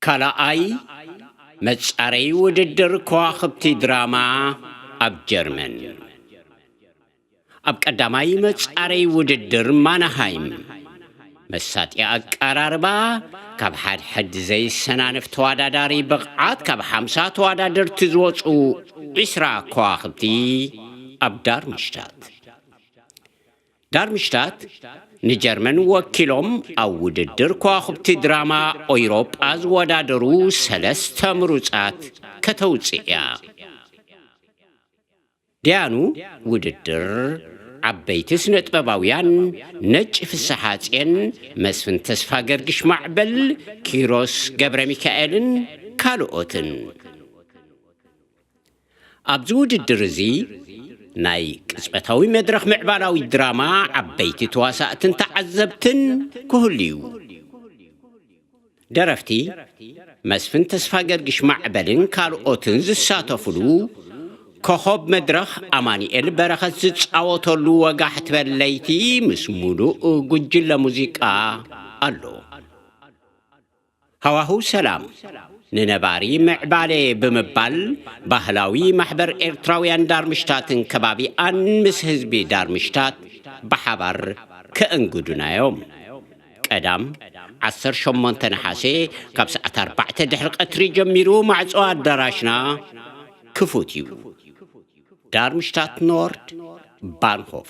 ካልኣይ መጻረይ ውድድር ከዋኽብቲ ድራማ ኣብ ጀርመን ኣብ ቀዳማይ መጻረይ ውድድር ማናሃይም መሳጢ ኣቀራርባ ካብ ሓድ ዘይሰናነፍ ተወዳዳሪ ብቕዓት ካብ 50 ተወዳደርቲ ዝወፁ 20 ከዋኽብቲ ኣብ ዳርምሽታት ንጀርመን ወኪሎም ኣብ ውድድር ከዋኽብቲ ድራማ ኤውሮጳ ዝወዳደሩ 3 ምሩጻት ከተውፅያ ዲያኑ ውድድር ዓበይቲ ስነ-ጥበባውያን ነጭ ፍስሓጽን መስፍን ተስፋ ገርግሽ ማዕበል ኪሮስ ገብረ ሚካኤልን ካልኦትን ኣብዚ ውድድር እዚ ናይ ቅጽበታዊ መድረኽ ምዕባላዊ ድራማ ዓበይቲ ተዋሳእትን ተዓዘብትን ክህልዩ ደረፍቲ መስፍን ተስፋ ገርግሽ ማዕበልን ካልኦትን ዝሳተፍሉ ኮኸብ መድረኽ ኣማኒኤል በረኸት ዝጻወተሉ ወጋሕቲ በለይቲ ምስ ሙሉእ ጉጅለ ሙዚቃ ኣሎ ሃዋህው ሰላም ንነባሪ ምዕባለ ብምባል ባህላዊ ማሕበር ኤርትራውያን ዳርምሽታትን ከባቢኣን ምስ ህዝቢ ዳርምሽታት ብሓባር ከእንግዱናዮም ቀዳም 18 ነሓሴ ካብ ሰዓት 4 ድሕሪ ቀትሪ ጀሚሩ ማዕጾ ኣዳራሽና ክፉት እዩ ዳርምሽታት ኖርድ ባንሆፍ